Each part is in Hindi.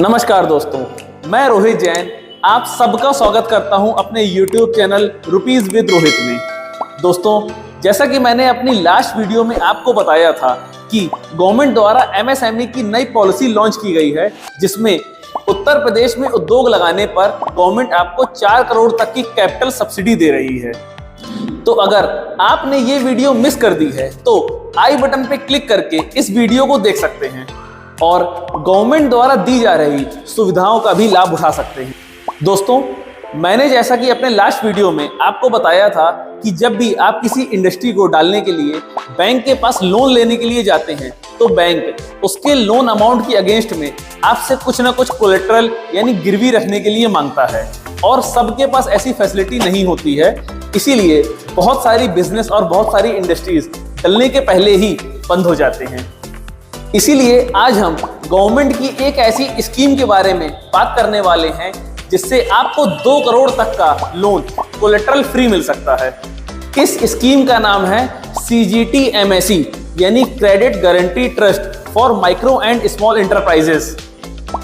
नमस्कार दोस्तों, मैं रोहित जैन आप सबका स्वागत करता हूं अपने YouTube channel rupees with Rohit में। दोस्तों, जैसा कि मैंने अपनी लास्ट वीडियो में आपको बताया था कि गवर्नमेंट द्वारा MSME की नई पॉलिसी लॉन्च की गई है, जिसमें उत्तर प्रदेश में उद्योग लगाने पर गवर्नमेंट आपको 4 करोड़ तक की कैपिटल सब्सिडी दे रही है। तो अगर आपने ये वीडियो मिस कर दी है तो आई बटन पे क्लिक करके इस वीडियो को देख सकते हैं और गवर्नमेंट द्वारा दी जा रही सुविधाओं का भी लाभ उठा सकते हैं। दोस्तों, मैंने जैसा कि अपने लास्ट वीडियो में आपको बताया था कि जब भी आप किसी इंडस्ट्री को डालने के लिए बैंक के पास लोन लेने के लिए जाते हैं तो बैंक उसके लोन अमाउंट की अगेंस्ट में आपसे कुछ ना कुछ कोलेट्रल यानी गिरवी रखने के लिए मांगता है, और सबके पास ऐसी फैसिलिटी नहीं होती है। इसीलिए बहुत सारी बिजनेस और बहुत सारी इंडस्ट्रीज डलने के पहले ही बंद हो जाते हैं। इसीलिए आज हम गवर्नमेंट की एक ऐसी स्कीम के बारे में बात करने वाले हैं जिससे आपको 2 करोड़ तक का लोन कोलेट्रल फ्री मिल सकता है। इस स्कीम का नाम है CGTMSE यानी credit guarantee trust for micro and small enterprises.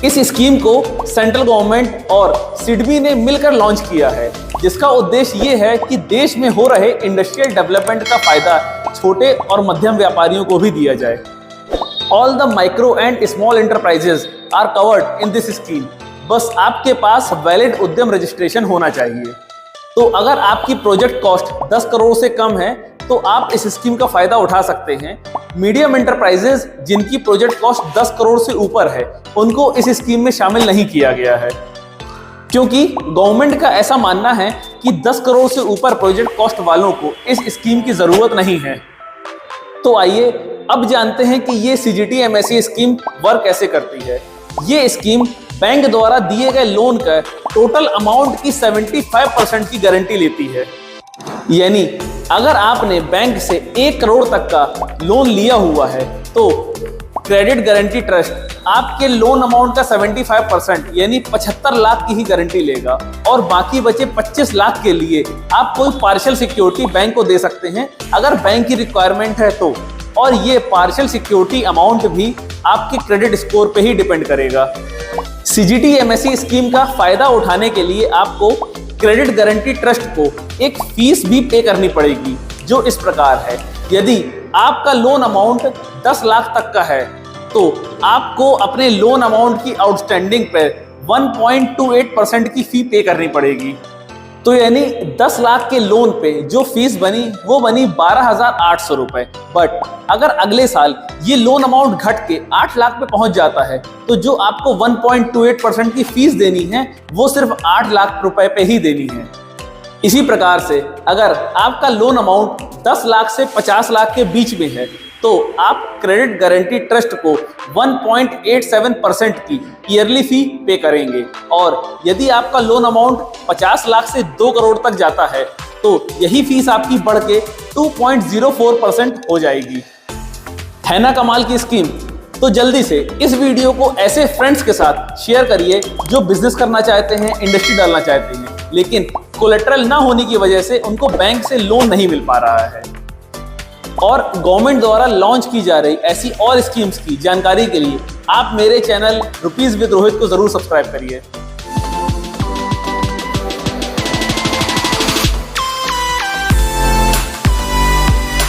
इस स्कीम को सेंट्रल गवर्नमेंट और सिडबी ने मिलकर लॉन्च किया है, जिसका उद्देश्य ये है कि देश में हो रहे इंडस्ट्रियल डेवलपमेंट का फायदा छोटे और मध्यम व्यापारियों को भी दिया जाए। All the micro and small enterprises are covered in this scheme। बस आपके पास वैलिड उद्यम रजिस्ट्रेशन होना चाहिए। तो अगर आपकी प्रोजेक्ट कॉस्ट 10 करोड़ से कम है तो आप इस स्कीम का फायदा उठा सकते हैं। मीडियम एंटरप्राइजेज जिनकी प्रोजेक्ट कॉस्ट 10 करोड़ से ऊपर है उनको इस स्कीम में शामिल नहीं किया गया है, क्योंकि गवर्नमेंट का ऐसा मानना है कि 10 करोड़ से ऊपर प्रोजेक्ट कॉस्ट वालों को इस स्कीम की जरूरत नहीं है। तो आइए अब जानते हैं कि ये CGTMSE स्कीम वर्क कैसे करती है। ये स्कीम बैंक द्वारा दिए गए लोन का टोटल अमाउंट की 75% की गारंटी लेती है। यानी अगर आपने बैंक से 1 करोड़ तक का लोन लिया हुआ है तो क्रेडिट गारंटी ट्रस्ट आपके लोन अमाउंट का 75% यानी 75 लाख की ही गारंटी लेगा, और बाकी बचे 25 लाख के लिए आप कोई पार्शियल सिक्योरिटी बैंक को दे सकते हैं अगर बैंक की रिक्वायरमेंट है तो। और ये पार्शियल सिक्योरिटी अमाउंट भी आपके क्रेडिट स्कोर पे ही डिपेंड करेगा। CGTMSE स्कीम का फायदा उठाने के लिए आपको क्रेडिट गारंटी ट्रस्ट को एक फीस भी पे करनी पड़ेगी, जो इस प्रकार है। यदि आपका लोन अमाउंट 10 लाख तक का है तो आपको अपने लोन अमाउंट की आउटस्टैंडिंग पर 1.28% की फी पे करनी पड़ेगी। तो यानी 10 लाख के लोन पे जो फीस बनी वो बनी 12,800 रुपए। बट अगर अगले साल ये लोन अमाउंट घट के 8 लाख पे पहुंच जाता है तो जो आपको 1.28% की फीस देनी है वो सिर्फ 8 लाख रुपए पे ही देनी है। इसी प्रकार से अगर आपका लोन अमाउंट 10 लाख से 50 लाख के बीच में है तो आप क्रेडिट गारंटी ट्रस्ट को 1.87% की ईयरली फी पे करेंगे, और यदि आपका लोन अमाउंट 50 लाख से 2 करोड़ तक जाता है तो यही फीस आपकी बढ़ के 2.04% हो जाएगी। है ना कमाल की स्कीम? तो जल्दी से इस वीडियो को ऐसे फ्रेंड्स के साथ शेयर करिए जो बिजनेस करना चाहते हैं, इंडस्ट्री डालना चाहते हैं, लेकिन कोलेट्रल ना होने की वजह से उनको बैंक से लोन नहीं मिल पा रहा है। और गवर्नमेंट द्वारा लॉन्च की जा रही ऐसी और स्कीम्स की जानकारी के लिए आप मेरे चैनल रुपीज विद रोहित को जरूर सब्सक्राइब करिए।